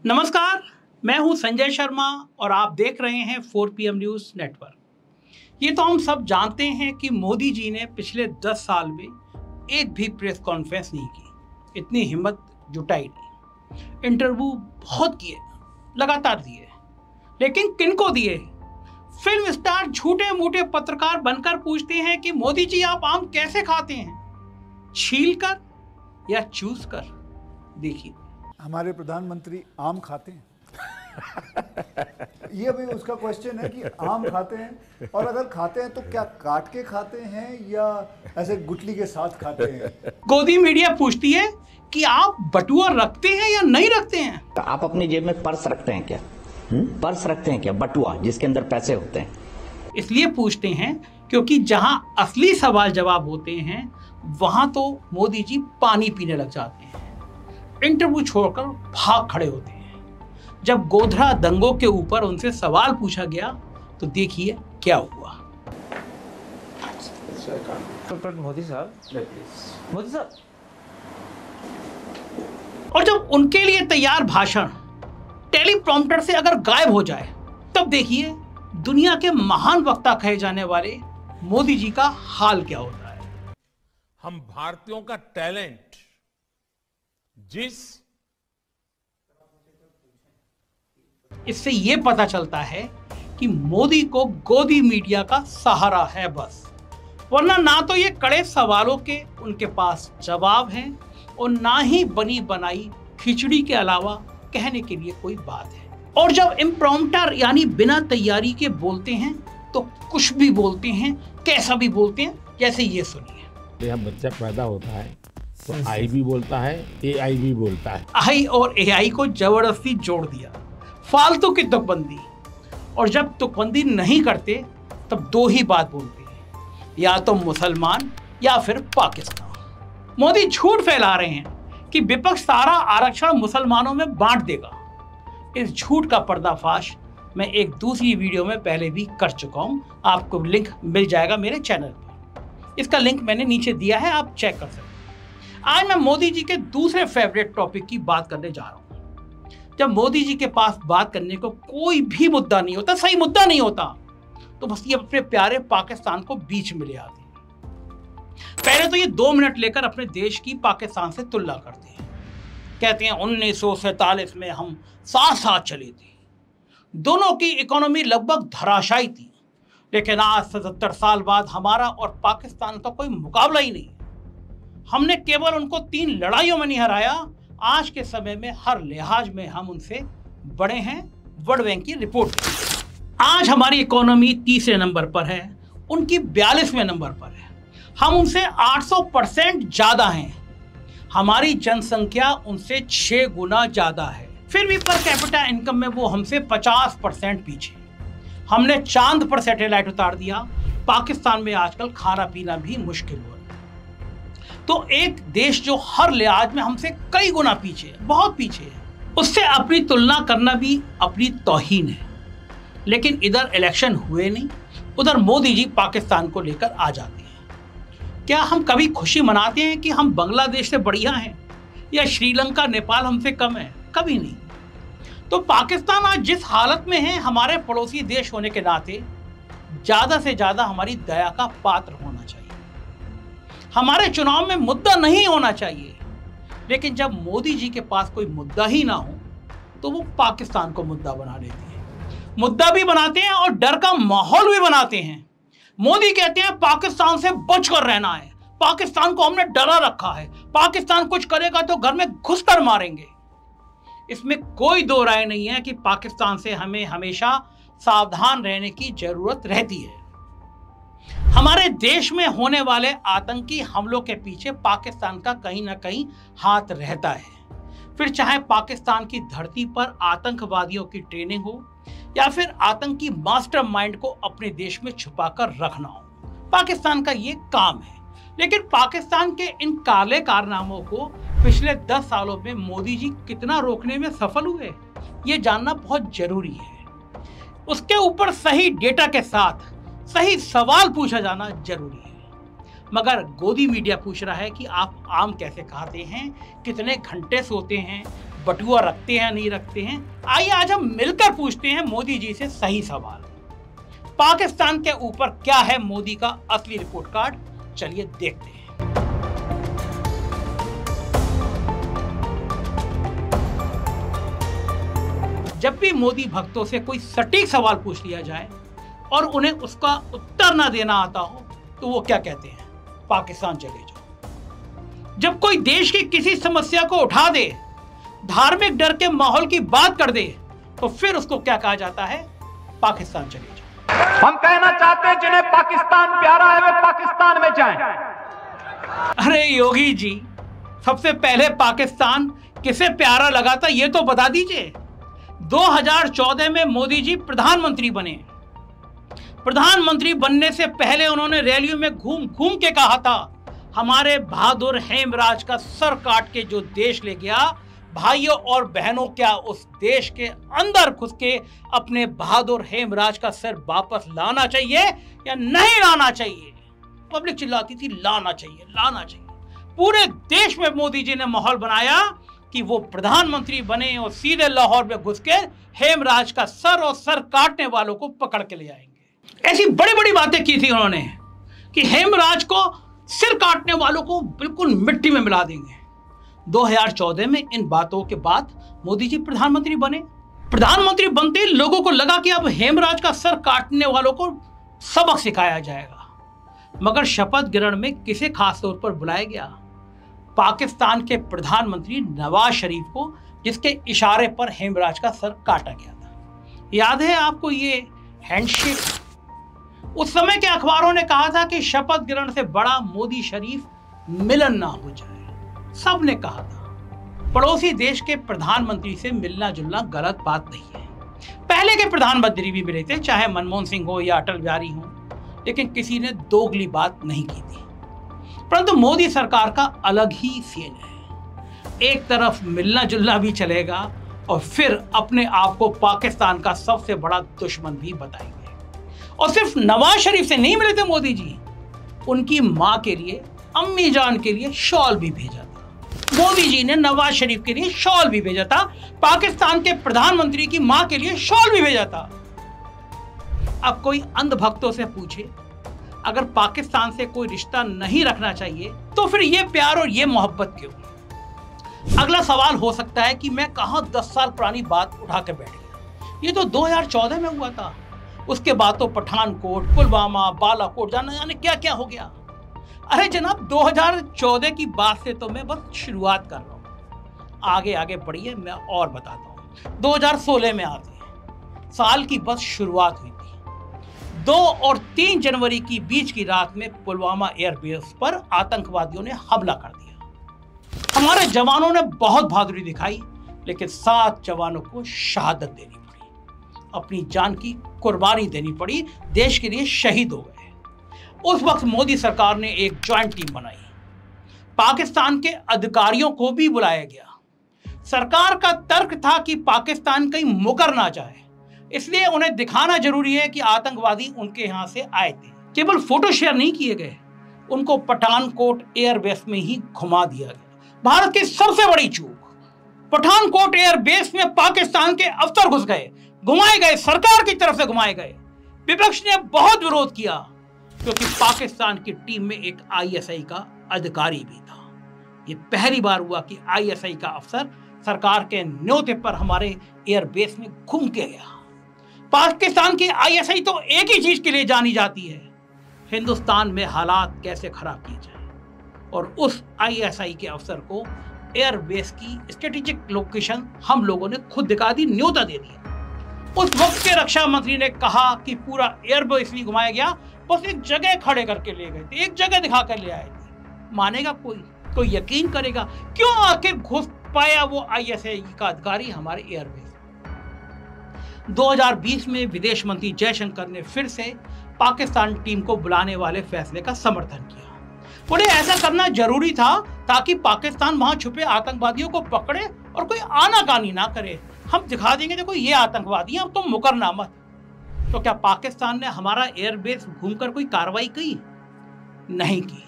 नमस्कार, मैं हूं संजय शर्मा और आप देख रहे हैं 4 PM न्यूज़ नेटवर्क। ये तो हम सब जानते हैं कि मोदी जी ने पिछले 10 साल में एक भी प्रेस कॉन्फ्रेंस नहीं की, इतनी हिम्मत जुटाई नहीं। इंटरव्यू बहुत किए, लगातार दिए, लेकिन किनको दिए? फिल्म स्टार झूठे मूठे पत्रकार बनकर पूछते हैं कि मोदी जी आप आम कैसे खाते हैं, छील कर या चूस कर? देखिए, हमारे प्रधानमंत्री आम खाते हैं। ये भी उसका क्वेश्चन है कि आम खाते हैं, और अगर खाते हैं तो क्या काट के खाते हैं या ऐसे गुठली के साथ खाते हैं? गोदी मीडिया पूछती है कि आप बटुआ रखते हैं या नहीं रखते हैं? तो आप अपनी जेब में पर्स रखते हैं क्या? पर्स रखते हैं क्या? बटुआ जिसके अंदर पैसे होते हैं। इसलिए पूछते हैं क्योंकि जहां असली सवाल जवाब होते हैं वहां तो मोदी जी पानी पीने लग जाते हैं, इंटरव्यू छोड़कर भाग खड़े होते हैं। जब गोधरा दंगों के ऊपर उनसे सवाल पूछा गया तो देखिए क्या हुआ। मोदी साहब, मोदी साहब। और जब उनके लिए तैयार भाषण टेलीप्रॉम्प्टर से अगर गायब हो जाए तब देखिए दुनिया के महान वक्ता कहे जाने वाले मोदी जी का हाल क्या होता है। हम भारतीयों का टैलेंट इससे ये पता चलता है कि मोदी को गोदी मीडिया का सहारा है बस, वरना ना तो ये कड़े सवालों के उनके पास जवाब हैं और ना ही बनी बनाई खिचड़ी के अलावा कहने के लिए कोई बात है। और जब इम्प्रॉम्प्टर यानी बिना तैयारी के बोलते हैं तो कुछ भी बोलते हैं, कैसा भी बोलते हैं, जैसे ये सुनिए। यह बच्चा पैदा होता है तो आई भी बोलता है, AI भी बोलता है। आई और AI को जबरदस्ती जोड़ दिया, फालतू की तुकबंदी। और जब तुकबंदी नहीं करते तब दो ही बात बोलते हैं, या तो मुसलमान या फिर पाकिस्तान। मोदी झूठ फैला रहे हैं कि विपक्ष सारा आरक्षण मुसलमानों में बांट देगा। इस झूठ का पर्दाफाश मैं एक दूसरी वीडियो में पहले भी कर चुका हूं, आपको लिंक मिल जाएगा मेरे चैनल पर। इसका लिंक मैंने नीचे दिया है, आप चेक कर सकते हैं। आज मैं मोदी जी के दूसरे फेवरेट टॉपिक की बात करने जा रहा हूं। जब मोदी जी के पास बात करने को कोई भी मुद्दा नहीं होता, सही मुद्दा नहीं होता, तो बस ये अपने प्यारे पाकिस्तान को बीच में ले आते हैं। पहले तो ये 2 मिनट लेकर अपने देश की पाकिस्तान से तुलना करते हैं। कहते हैं 1947 में हम साथ साथ चले थे, दोनों की इकोनॉमी लगभग धराशायी थी, लेकिन आज 77 साल बाद हमारा और पाकिस्तान का कोई मुकाबला ही नहीं। हमने केवल उनको 3 लड़ाइयों में नहीं हराया, आज के समय में हर लिहाज में हम उनसे बड़े हैं। वर्ल्ड बैंक की रिपोर्ट, आज हमारी इकोनॉमी 30वें नंबर पर है, उनकी 42वें नंबर पर है। हम उनसे 800% ज्यादा हैं, हमारी जनसंख्या उनसे 6 गुना ज्यादा है। फिर भी पर कैपिटा इनकम में वो हमसे 50% पीछे। हमने चांद पर सैटेलाइट उतार दिया, पाकिस्तान में आजकल खाना पीना भी मुश्किल हो रहा है। तो एक देश जो हर लिहाज में हमसे कई गुना पीछे है, बहुत पीछे है, उससे अपनी तुलना करना भी अपनी तौहीन है। लेकिन इधर इलेक्शन हुए नहीं, उधर मोदी जी पाकिस्तान को लेकर आ जाते हैं। क्या हम कभी खुशी मनाते हैं कि हम बांग्लादेश से बढ़िया हैं या श्रीलंका नेपाल हमसे कम है? कभी नहीं। तो पाकिस्तान आज जिस हालत में है, हमारे पड़ोसी देश होने के नाते ज्यादा से ज्यादा हमारी दया का पात्र होना चाहिए। हमारे चुनाव में मुद्दा नहीं होना चाहिए, लेकिन जब मोदी जी के पास कोई मुद्दा ही ना हो तो वो पाकिस्तान को मुद्दा बना देते हैं। मुद्दा भी बनाते हैं और डर का माहौल भी बनाते हैं। मोदी कहते हैं पाकिस्तान से बचकर रहना है, पाकिस्तान को हमने डरा रखा है, पाकिस्तान कुछ करेगा तो घर में घुसकर मारेंगे। इसमें कोई दो राय नहीं है कि पाकिस्तान से हमें हमेशा सावधान रहने की जरूरत रहती है। हमारे देश में होने वाले आतंकी हमलों के पीछे पाकिस्तान का कहीं ना कहीं हाथ रहता है। फिर चाहे पाकिस्तान की धरती पर आतंकवादियों की ट्रेनिंग हो या फिर आतंकी मास्टरमाइंड को अपने देश में छुपाकर रखना हो, पाकिस्तान का ये काम है। लेकिन पाकिस्तान के इन काले कारनामों को पिछले 10 सालों में मोदी जी कितना रोकने में सफल हुए, ये जानना बहुत जरूरी है। उसके ऊपर सही डेटा के साथ सही सवाल पूछा जाना जरूरी है। मगर गोदी मीडिया पूछ रहा है कि आप आम कैसे खाते हैं, कितने घंटे सोते हैं, बटुआ रखते हैं नहीं रखते हैं। आइए आज हम मिलकर पूछते हैं मोदी जी से सही सवाल। पाकिस्तान के ऊपर क्या है मोदी का असली रिपोर्ट कार्ड, चलिए देखते हैं। जब भी मोदी भक्तों से कोई सटीक सवाल पूछ लिया जाए और उन्हें उसका उत्तर ना देना आता हो तो वो क्या कहते हैं, पाकिस्तान चले जाओ। जब कोई देश की किसी समस्या को उठा दे, धार्मिक डर के माहौल की बात कर दे, तो फिर उसको क्या कहा जाता है, पाकिस्तान चले जाओ। हम कहना चाहते हैं जिन्हें पाकिस्तान प्यारा है वे पाकिस्तान में जाएं। अरे योगी जी, सबसे पहले पाकिस्तान किसे प्यारा लगा था ये तो बता दीजिए। 2014 में मोदी जी प्रधानमंत्री बने। प्रधानमंत्री बनने से पहले उन्होंने रैलियों में घूम घूम के कहा था, हमारे बहादुर हेमराज का सर काट के जो देश ले गया, भाइयों और बहनों क्या उस देश के अंदर घुस के अपने बहादुर हेमराज का सर वापस लाना चाहिए या नहीं लाना चाहिए। पब्लिक चिल्लाती थी लाना चाहिए लाना चाहिए। पूरे देश में मोदी जी ने माहौल बनाया कि वो प्रधानमंत्री बने और सीधे लाहौर में घुस के हेमराज का सर और सर काटने वालों को पकड़ के ले आएंगे। ऐसी बड़ी बड़ी बातें की थी उन्होंने कि हेमराज को सिर काटने वालों को बिल्कुल मिट्टी में मिला देंगे। 2014 में इन बातों के बाद मोदी जी प्रधानमंत्री बने। प्रधानमंत्री बनते ही लोगों को लगा कि अब हेमराज का सर काटने वालों को सबक सिखाया जाएगा। मगर शपथ ग्रहण में किसे खास तौर पर बुलाया गया, पाकिस्तान के प्रधानमंत्री नवाज शरीफ को, जिसके इशारे पर हेमराज का सर काटा गया था। याद है आपको ये हैंडशेक? उस समय के अखबारों ने कहा था कि शपथ ग्रहण से बड़ा मोदी शरीफ मिलन ना हो जाए। सब ने कहा था। पड़ोसी देश के प्रधानमंत्री से मिलना जुलना गलत बात नहीं है। पहले के प्रधानमंत्री भी मिले थे, चाहे मनमोहन सिंह हो या अटल बिहारी हो, लेकिन किसी ने दोगली बात नहीं की थी। परंतु मोदी सरकार का अलग ही सीन है। एक तरफ मिलना जुलना भी चलेगा और फिर अपने आप को पाकिस्तान का सबसे बड़ा दुश्मन भी बताएंगे। और सिर्फ नवाज शरीफ से नहीं मिले थे मोदी जी, उनकी मां के लिए, अम्मी जान के लिए शॉल भी भेजा था। मोदी जी ने नवाज शरीफ के लिए शॉल भी भेजा था, पाकिस्तान के प्रधानमंत्री की मां के लिए शॉल भी भेजा था। अब कोई अंधभक्तों से पूछे, अगर पाकिस्तान से कोई रिश्ता नहीं रखना चाहिए तो फिर ये प्यार और ये मोहब्बत क्यों? अगला सवाल हो सकता है कि मैं कहां 10 साल पुरानी बात उठा के बैठ गया, ये तो 2014 में हुआ था। उसके बाद तो पठानकोट, पुलवामा, बालाकोट, जाने क्या क्या हो गया। अरे जनाब, 2014 की बात से तो मैं बस शुरुआत कर रहा हूँ। आगे आगे बढ़िए, मैं और बताता हूँ। 2016 में आते हैं, साल की बस शुरुआत हुई थी। 2 और 3 जनवरी की बीच की रात में पुलवामा एयरबेस पर आतंकवादियों ने हमला कर दिया। हमारे जवानों ने बहुत बहादुरी दिखाई, लेकिन 7 जवानों को शहादत देनी पड़ी, अपनी जान की कुर्बानी देनी पड़ी, देश के लिए शहीद हो गए। उस वक्त मोदी सरकार ने एक ज्वाइंट टीम बनाई, पाकिस्तान के अधिकारियों को भी बुलाया गया। सरकार का तर्क था कि पाकिस्तान कहीं मुकर ना जाए, इसलिए उन्हें दिखाना जरूरी है कि आतंकवादी उनके यहां से आए थे। केवल फोटो शेयर नहीं किए गए, उनको पठानकोट एयरबेस में ही घुमा दिया गया। भारत की सबसे बड़ी चूक, पठानकोट एयरबेस में पाकिस्तान के अफसर घुस गए, घुमाए गए, सरकार की तरफ से घुमाए गए। विपक्ष ने बहुत विरोध किया, क्योंकि पाकिस्तान की टीम में एक ISI का अधिकारी भी था। ये पहली बार हुआ कि ISI का अफसर सरकार के न्योते पर हमारे एयरबेस में घूम के गया। पाकिस्तान की ISI तो एक ही चीज के लिए जानी जाती है, हिंदुस्तान में हालात कैसे खराब किए जाए। और उस ISI के अफसर को एयरबेस की स्ट्रेटेजिक लोकेशन हम लोगों ने खुद दिखा दी, न्योता दे दिया। उस वक्त के रक्षा मंत्री ने कहा कि पूरा एयरबेस नहीं घुमाया गया, बस एक जगह खड़े करके ले गए थे, एक जगह दिखा कर ले आए थे। मानेगा कोई यकीन करेगा? क्यों आखिर घुस पाया वो ISI का अधिकारी हमारे एयरबेस? 2020 में विदेश मंत्री जयशंकर ने फिर से पाकिस्तान टीम को बुलाने वाले फैसले का समर्थन किया। बोले ऐसा करना जरूरी था ताकि पाकिस्तान वहां छुपे आतंकवादियों को पकड़े और कोई आनाकानी ना करे। हम दिखा देंगे देखो ये आतंकवादी हैं, अब तुम मुकरना मत। तो क्या पाकिस्तान ने हमारा एयरबेस घूमकर कोई कार्रवाई की? नहीं की।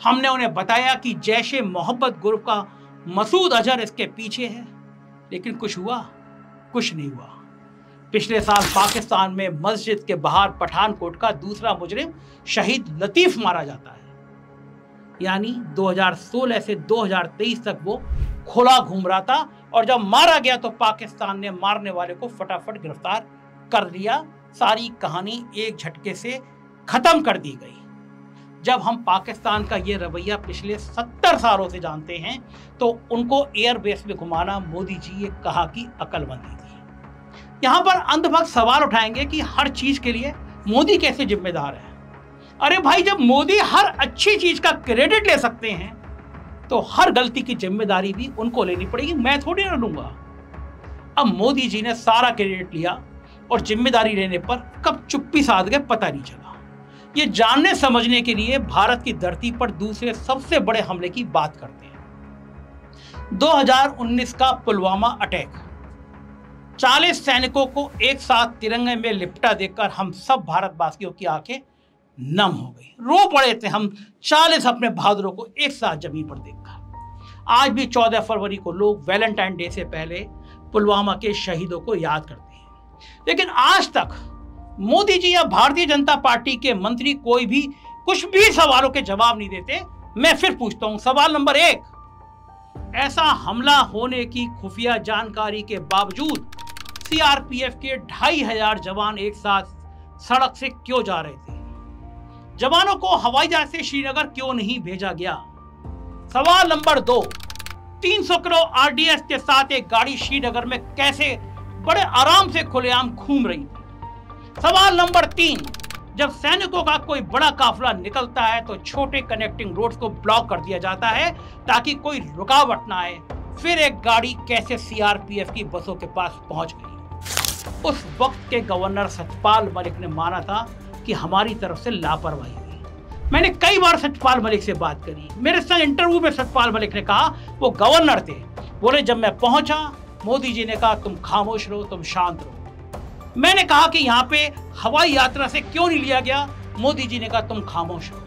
हमने उन्हें बताया कि जैश-ए-मोहब्बत ग्रुप का मसूद अजहर इसके पीछे है। लेकिन कुछ हुआ? कुछ नहीं हुआ। पिछले साल पाकिस्तान में मस्जिद के बाहर पठानकोट का दूसरा मुजरिम शहीद लतीफ मारा जाता है। यानी 2016 से 2023 तक वो खुला घूम रहा था और जब मारा गया तो पाकिस्तान ने मारने वाले को फटाफट गिरफ्तार कर लिया। सारी कहानी एक झटके से खत्म कर दी गई। जब हम पाकिस्तान का ये रवैया पिछले 70 सालों से जानते हैं तो उनको एयरबेस में घुमाना मोदी जी ये कहा कि अकलमंदी थी। यहाँ पर अंधभक्त सवाल उठाएंगे कि हर चीज के लिए मोदी कैसे जिम्मेदार है। अरे भाई, जब मोदी हर अच्छी चीज का क्रेडिट ले सकते हैं तो हर गलती की जिम्मेदारी भी उनको लेनी पड़ेगी, मैं थोड़ी ना लूंगा। अब मोदी जी ने सारा क्रेडिट लिया और जिम्मेदारी लेने पर कब चुप्पी साध गए पता नहीं चला। ये जानने समझने के लिए भारत की धरती पर दूसरे सबसे बड़े हमले की बात करते हैं। 2019 का पुलवामा अटैक, 40 सैनिकों को एक साथ तिरंगे में लिपटा देखकर हम सब भारतवासियों की आंखें नम हो गई। रो पड़े थे हम 40 अपने बहादुरों को एक साथ जमीन पर देखकर। आज भी 14 फरवरी को लोग वैलेंटाइन डे से पहले पुलवामा के शहीदों को याद करते हैं। लेकिन आज तक मोदी जी या भारतीय जनता पार्टी के मंत्री कोई भी कुछ भी सवालों के जवाब नहीं देते। मैं फिर पूछता हूं, सवाल नंबर 1, ऐसा हमला होने की खुफिया जानकारी के बावजूद सीआरपीएफ के 2500 जवान एक साथ सड़क से क्यों जा रहे थे? जवानों को हवाई जहाज से श्रीनगर क्यों नहीं भेजा गया? सवाल नंबर 2, 300 किलो आरडीएक्स के साथ एक गाड़ी श्रीनगर में कैसे बड़े आराम से खुलेआम घूम रही थी? सवाल नंबर 3, जब सैनिकों का कोई बड़ा काफिला निकलता है तो छोटे कनेक्टिंग रोड्स को ब्लॉक कर दिया जाता है ताकि कोई रुकावट ना आए। फिर एक गाड़ी कैसे सीआरपीएफ की बसों के पास पहुंच गई? उस वक्त के गवर्नर सत्यपाल मलिक ने माना था कि हमारी तरफ से लापरवाही हुई। मैंने कई बार सत्यपाल मलिक से बात करी। मेरे संग इंटरव्यू में सत्यपाल मलिक ने कहा, वो गवर्नर थे, बोले जब मैं पहुंचा मोदी जी ने कहा तुम खामोश रहो, तुम शांत रहो। मैंने कहा कि यहाँ पे हवाई यात्रा से क्यों नहीं लिया गया? मोदी जी ने कहा तुम खामोश रहो।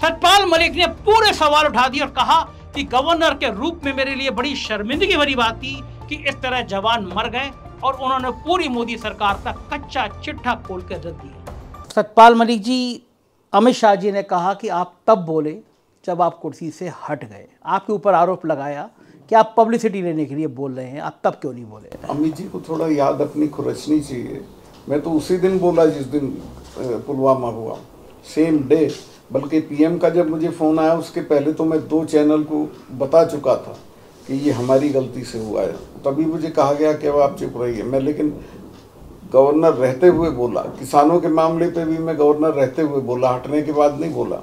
सत्यपाल मलिक ने पूरे सवाल उठा दिए और कहा कि गवर्नर के रूप में मेरे लिए बड़ी शर्मिंदगी भरी बात थी कि इस तरह जवान मर गए, और उन्होंने पूरी मोदी सरकार का कच्चा चिट्ठा खोल कर रख दिया। सत्यपाल मलिक जी, अमित शाह जी ने कहा कि आप तब बोले जब आप कुर्सी से हट गए। आपके ऊपर आरोप लगाया कि आप पब्लिसिटी लेने के लिए बोल रहे हैं, आप तब क्यों नहीं बोले? अमित जी को थोड़ा याद अपनी खुरचनी चाहिए। मैं तो उसी दिन बोला जिस दिन पुलवामा हुआ, सेम डे। बल्कि पीएम का जब मुझे फ़ोन आया उसके पहले तो मैं 2 चैनल को बता चुका था कि ये हमारी गलती से हुआ है। तभी मुझे कहा गया कि अब आप चुप रहिए। मैं लेकिन गवर्नर रहते हुए बोला, किसानों के मामले पे भी मैं गवर्नर रहते हुए बोला, हटने के बाद नहीं बोला।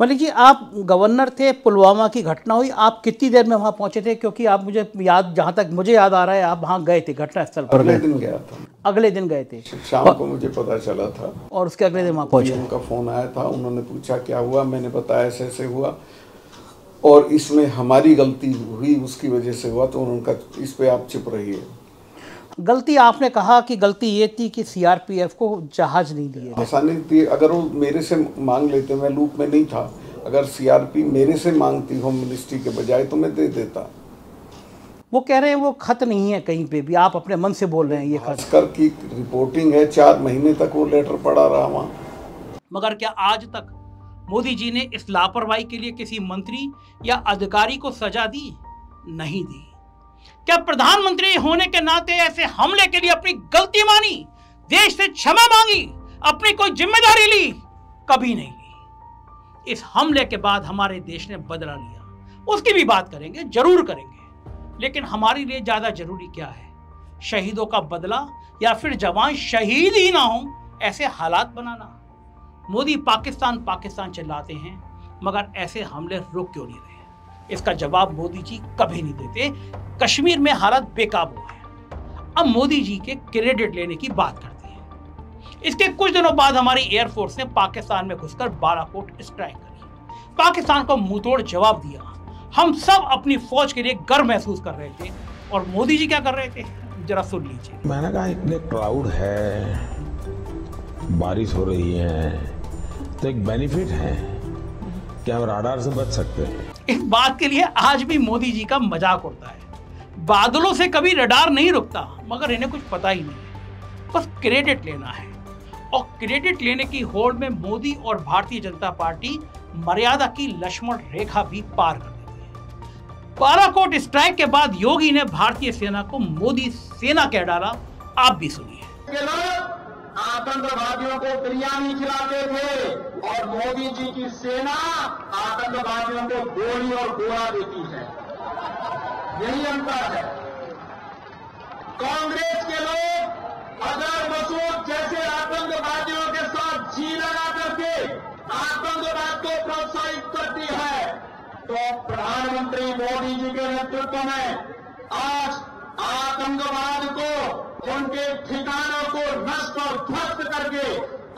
मलिक जी, आप गवर्नर थे, पुलवामा की घटना हुई, आप कितनी देर में वहाँ पहुँचे थे? क्योंकि आप मुझे याद, जहाँ तक मुझे याद आ रहा है, आप वहाँ गए थे घटना स्थल पर। अगले दिन गया था। अगले दिन गए थे? शाम को मुझे पता चला था और उसके अगले दिन वहाँ पहुँचे? उनका फ़ोन आया था, उन्होंने पूछा क्या हुआ, मैंने बताया ऐसे ऐसे हुआ और इसमें हमारी गलती हुई, उसकी वजह से हुआ, तो उनका इस पे आप चुप रहिए। गलती आपने कहा कि गलती ये थी कि सीआरपीएफ को जहाज नहीं दिए। आसानी थी, अगर वो मेरे से मांग लेते, मैं लूप में नहीं था, अगर सीआरपी मेरे से मांगती होम मिनिस्ट्री के बजाय तो मैं दे देता। वो कह रहे हैं वो खत नहीं है कहीं पे भी, आप अपने मन से बोल रहे हैं ये खत। भास्कर की रिपोर्टिंग है, 4 महीने तक वो लेटर पड़ा रहा वहाँ। मगर क्या आज तक मोदी जी ने इस लापरवाही के लिए किसी मंत्री या अधिकारी को सजा दी? नहीं दी। क्या प्रधानमंत्री होने के नाते ऐसे हमले के लिए अपनी गलती मानी, देश से क्षमा मांगी, अपनी कोई जिम्मेदारी ली? कभी नहीं ली। इस हमले के बाद हमारे देश ने बदला लिया, उसकी भी बात करेंगे, जरूर करेंगे। लेकिन हमारे लिए ज्यादा जरूरी क्या है? शहीदों का बदला या फिर जवान शहीद ही ना हो ऐसे हालात बनाना? मोदी पाकिस्तान पाकिस्तान चिल्लाते हैं, मगर ऐसे हमले रुक क्यों नहीं रहे? इसका जवाब मोदी जी कभी नहीं देते। कश्मीर में हालात बेकाबू है, अब मोदी जी के क्रेडिट लेने की बात करते हैं। इसके कुछ दिनों बाद हमारी एयरफोर्स ने पाकिस्तान में घुसकर बालाकोट स्ट्राइक करी, पाकिस्तान को मुंहतोड़ जवाब दिया। हम सब अपनी फौज के लिए गर्व महसूस कर रहे थे, और मोदी जी क्या कर रहे थे, जरा सुन लीजिए। मैंने कहा इतने क्राउड है, बारिश हो रही है, तो एक बेनिफिट है कि हम राडार से बच सकते हैं। इस बात के लिए आज भी मोदी जी का मजाक उड़ता है। बादलों से कभी रडार नहीं रुकता, मगर इन्हें कुछ पता ही नहीं, बस क्रेडिट लेना है। और क्रेडिट लेने की होड़ में मोदी और भारतीय जनता पार्टी मर्यादा की लक्ष्मण रेखा भी पार कर देती है। बालाकोट स्ट्राइक के बाद योगी ने भारतीय सेना को मोदी सेना कह डाला। आप भी सुनिए। आतंकवादियों को बिरयानी खिलाते थे और मोदी जी की सेना आतंकवादियों को गोली और गोला देती है। यही अंतर है। कांग्रेस के लोग अगर मसूद जैसे आतंकवादियों के साथ जी लगा करके आतंकवाद को प्रोत्साहित करती है, तो प्रधानमंत्री मोदी जी के नेतृत्व में आज आतंकवाद को, उनके ठिकानों को नष्ट और ध्वस्त करके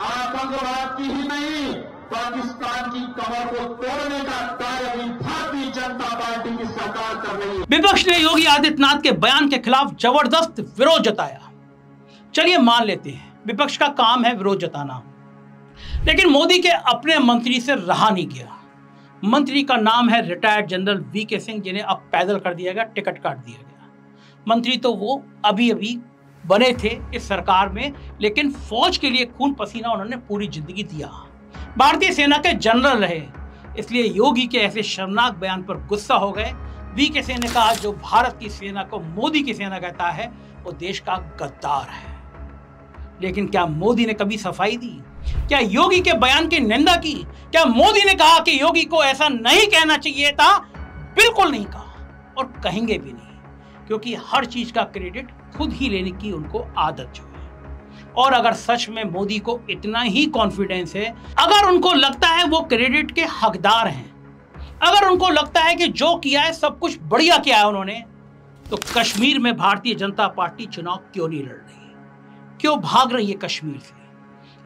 आतंकवाद की ही नहीं, पाकिस्तान की कमर को तोड़ने का कार्य भी भारतीय जनता पार्टी की सरकार कर रही है। विपक्ष ने योगी आदित्यनाथ के बयान के खिलाफ जबरदस्त विरोध जताया। चलिए मान लेते हैं विपक्ष का काम है विरोध जताना, लेकिन मोदी के अपने मंत्री से रहा नहीं गया। मंत्री का नाम है रिटायर्ड जनरल वीके सिंह, जिन्हें अब पैदल कर दिया गया, टिकट काट दिया गया। मंत्री तो वो अभी अभी बने थे इस सरकार में, लेकिन फौज के लिए खून पसीना उन्होंने पूरी जिंदगी दिया। भारतीय सेना के जनरल रहे, इसलिए योगी के ऐसे शर्मनाक बयान पर गुस्सा हो गए। वीके सिंह ने कहा, जो भारत की सेना को मोदी की सेना कहता है वो देश का गद्दार है। लेकिन क्या मोदी ने कभी सफाई दी? क्या योगी के बयान की निंदा की? क्या मोदी ने कहा कि योगी को ऐसा नहीं कहना चाहिए था? बिल्कुल नहीं कहा और कहेंगे भी नहीं, क्योंकि हर चीज का क्रेडिट खुद ही लेने की उनको आदत जो है। और अगर सच में मोदी को इतना ही कॉन्फिडेंस है, अगर उनको लगता है वो क्रेडिट के हकदार हैं, अगर उनको लगता है कि जो किया है सब कुछ बढ़िया किया है उन्होंने, तो कश्मीर में भारतीय जनता पार्टी चुनाव क्यों नहीं लड़ रही? क्यों भाग रही है कश्मीर से?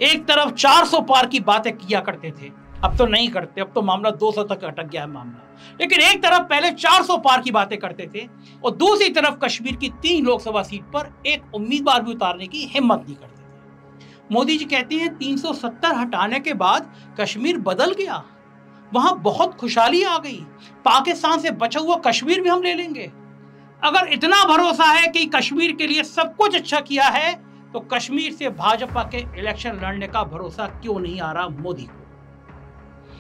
एक तरफ 400 पार की बातें किया करते थे, अब तो नहीं करते, अब तो मामला 200 तक अटक गया है मामला। लेकिन एक तरफ पहले 400 पार की बातें करते थे और दूसरी तरफ कश्मीर की 3 लोकसभा सीट पर एक उम्मीदवार भी उतारने की हिम्मत नहीं करते थे। मोदी जी कहते हैं 370 हटाने के बाद कश्मीर बदल गया, वहां बहुत खुशहाली आ गई, पाकिस्तान से बचा हुआ कश्मीर भी हम ले लेंगे। अगर इतना भरोसा है कि कश्मीर के लिए सब कुछ अच्छा किया है, तो कश्मीर से भाजपा के इलेक्शन लड़ने का भरोसा क्यों नहीं आ रहा मोदी को?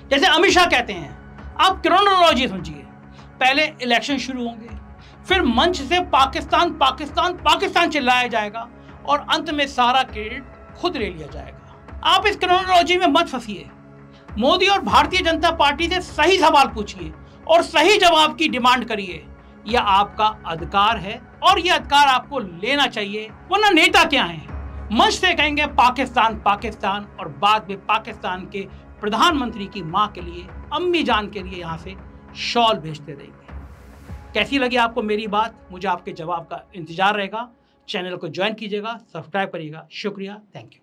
जैसे अमित शाह कहते हैं, आप क्रोनोलॉजी समझिए, पहले इलेक्शन शुरू होंगे, फिर मंच से पाकिस्तान पाकिस्तान पाकिस्तान चिल्लाया जाएगा और अंत में सारा क्रेडिट खुद ले लिया जाएगा। आप इस क्रोनोलॉजी में मत फंसिए। मोदी और भारतीय जनता पार्टी से सही सवाल पूछिए और सही जवाब की डिमांड करिए। यह आपका अधिकार है और यह अधिकार आपको लेना चाहिए, वरना नेता क्या हैं? मंच से कहेंगे पाकिस्तान पाकिस्तान और बाद में पाकिस्तान के प्रधानमंत्री की मां के लिए, अम्मी जान के लिए यहां से शॉल भेजते रहेंगे। कैसी लगी आपको मेरी बात? मुझे आपके जवाब का इंतजार रहेगा। चैनल को ज्वाइन कीजिएगा, सब्सक्राइब करिएगा। शुक्रिया, थैंक यू।